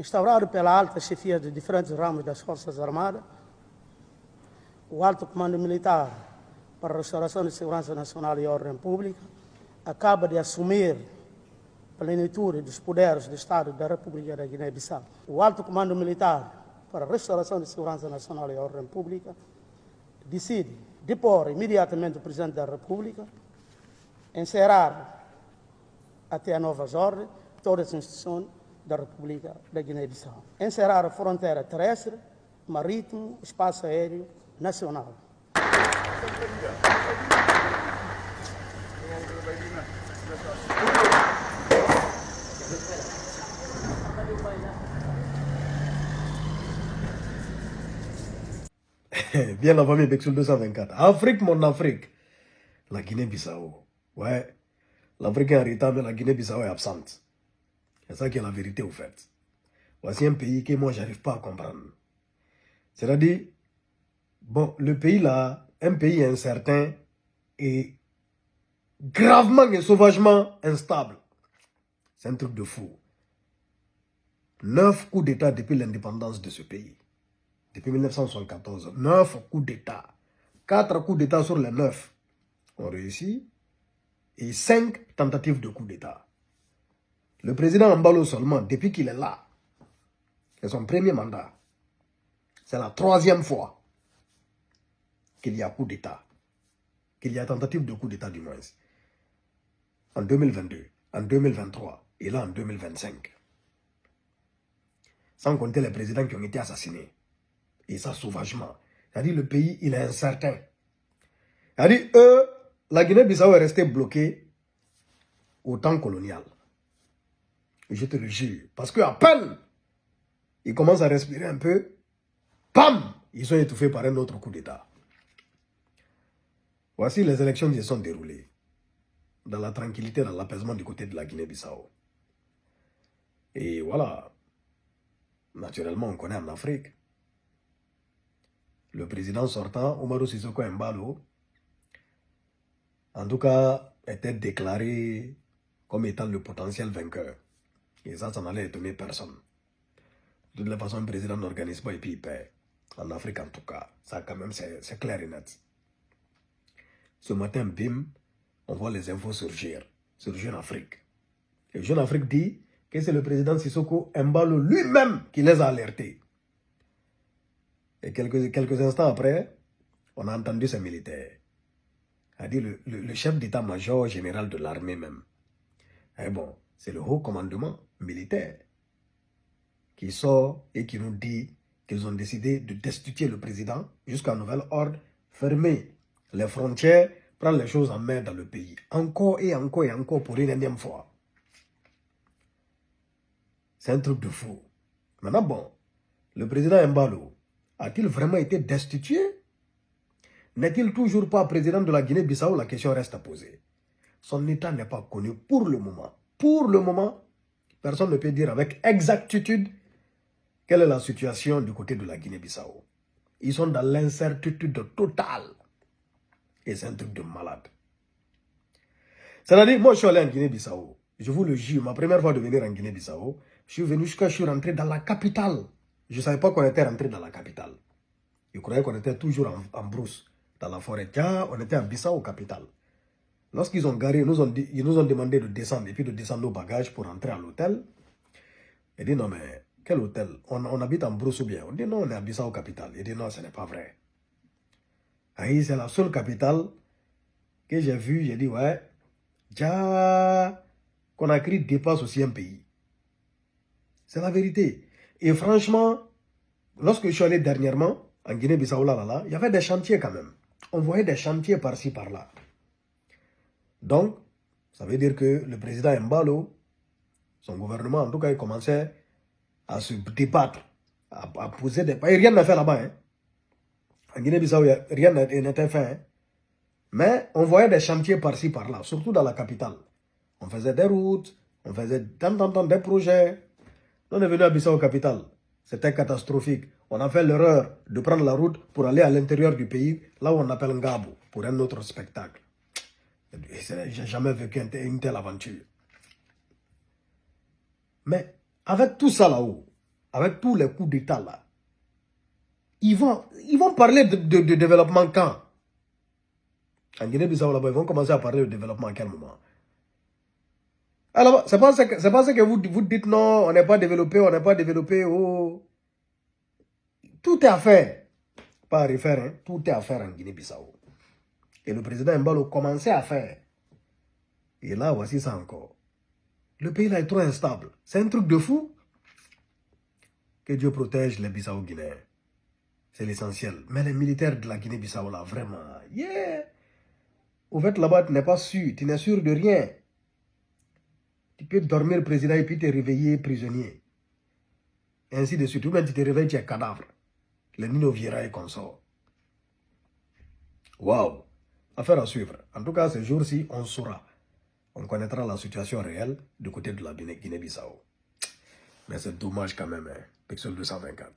Instaurado pela alta chefia de diferentes ramos das Forças Armadas, o Alto Comando Militar para a Restauração de Segurança Nacional e Ordem Pública acaba de assumir a plenitude dos poderes do Estado da República da Guiné-Bissau. O Alto Comando Militar para a Restauração de Segurança Nacional e Ordem Pública decide depor imediatamente o Presidente da República, encerrar até a novas ordens todas as instituições da República da Guiné-Bissau. Encerrar a fronteira terrestre, marítimo, espaço aéreo nacional. Bien la famille Bexul 224. Afrique, mon Afrique. La Guinée-Bissau. Ouais. L'Afrique est en retard, mais la Guinée-Bissau est absente. C'est ça qui est la vérité, au fait. Voici un pays que moi, j'arrive pas à comprendre. C'est-à-dire, bon, le pays là, un pays incertain et gravement et sauvagement instable. C'est un truc de fou. 9 coups d'État depuis l'indépendance de ce pays. Depuis 1974, 9 coups d'État. 4 coups d'État sur les 9 ont réussi et 5 tentatives de coups d'État. Le président Embalo seulement, depuis qu'il est là, c'est son premier mandat. C'est la 3e fois qu'il y a coup d'État. Qu'il y a tentative de coup d'État du moins. En 2022, en 2023 et là en 2025. Sans compter les présidents qui ont été assassinés. Et ça sauvagement. C'est-à-dire le pays, il est incertain. C'est-à-dire la Guinée-Bissau est restée bloquée au temps colonial. Je te le jure. Parce qu'à peine ils commencent à respirer un peu, pam, ils sont étouffés par un autre coup d'État. Voici les élections qui se sont déroulées. Dans la tranquillité, dans l'apaisement du côté de la Guinée-Bissau. Et voilà. Naturellement, on connaît en Afrique. Le président sortant, Umaru Sissoco Embalo, en tout cas, était déclaré comme étant le potentiel vainqueur. Et ça n'allait étonner personne. De toute façon, un président n'organise pas et puis il perd. En Afrique, en tout cas. Ça, quand même, c'est clair et net. Ce matin, bim, on voit les infos surgir Jeune Afrique. Et Jeune Afrique dit que c'est le président Sissoko Embalo lui-même qui les a alertés. Et quelques instants après, on a entendu ces militaires. C'est-à-dire le chef d'état-major général de l'armée même. Et bon, c'est le haut commandement militaire qui sort et qui nous dit qu'ils ont décidé de destituer le président jusqu'à nouvel ordre, fermer les frontières, prendre les choses en main dans le pays. Encore et encore et encore pour une énième fois. C'est un truc de fou. Maintenant, bon, le président Embalo a-t-il vraiment été destitué? N'est-il toujours pas président de la Guinée-Bissau? La question reste à poser. Son état n'est pas connu pour le moment. Pour le moment, personne ne peut dire avec exactitude quelle est la situation du côté de la Guinée-Bissau. Ils sont dans l'incertitude totale. Et c'est un truc de malade. C'est-à-dire, moi je suis allé en Guinée-Bissau. Je vous le jure, ma première fois de venir en Guinée-Bissau, je suis venu jusqu'à je suis rentré dans la capitale. Je ne savais pas qu'on était rentré dans la capitale. Je croyais qu'on était toujours en brousse, dans la forêt. Tiens, on était à Bissau, capitale. Lorsqu'ils ont garé, ils nous ont demandé de descendre et puis de descendre nos bagages pour entrer à l'hôtel. Ils dit non mais, quel hôtel? On habite en brousse ou bien? On dit non, on est à Bissau, capitale. Il dit non, ce n'est pas vrai. Aïe, c'est la seule capitale que j'ai vue. J'ai dit ouais, déjà, Conakry dépasse aussi un pays. C'est la vérité. Et franchement, lorsque je suis allé dernièrement en Guinée-Bissau, il y avait des chantiers quand même. On voyait des chantiers par-ci, par-là. Donc, ça veut dire que le président Embalo, son gouvernement, en tout cas, il commençait à se débattre, à poser des... Et rien n'a fait là-bas. Hein. En Guinée-Bissau, rien n'était fait. Hein. Mais on voyait des chantiers par-ci, par-là, surtout dans la capitale. On faisait des routes, on faisait de temps en temps des projets. On est venu à Bissau, capitale. C'était catastrophique. On a fait l'erreur de prendre la route pour aller à l'intérieur du pays, là où on appelle Ngabo, pour un autre spectacle. J'ai jamais vécu une telle aventure. Mais avec tout ça là-haut, avec tous les coups d'État là, ils vont parler de développement quand? En Guinée-Bissau, là-bas, ils vont commencer à parler de développement à quel moment? Alors, c'est pas ça que vous dites non, on n'est pas développé, oh. Tout est à faire. Pas à refaire, hein. Tout est à faire en Guinée-Bissau. Et le président Mbalo commençait à faire. Et là, voici ça encore. Le pays là est trop instable. C'est un truc de fou. Que Dieu protège les Bissau-Guinéens. C'est l'essentiel. Mais les militaires de la Guinée-Bissau là, vraiment, yeah. Au fait, là-bas, tu n'es pas sûr. Tu n'es sûr de rien. Tu peux dormir président et puis te réveiller prisonnier. Et ainsi de suite. Ou même tu te réveilles, tu es cadavre. Le Nino Vieira et consort. Waouh! Affaire à suivre. En tout cas, ce jour-ci, on saura. On connaîtra la situation réelle du côté de la Guinée-Bissau. Mais c'est dommage quand même, hein. Pixel 224.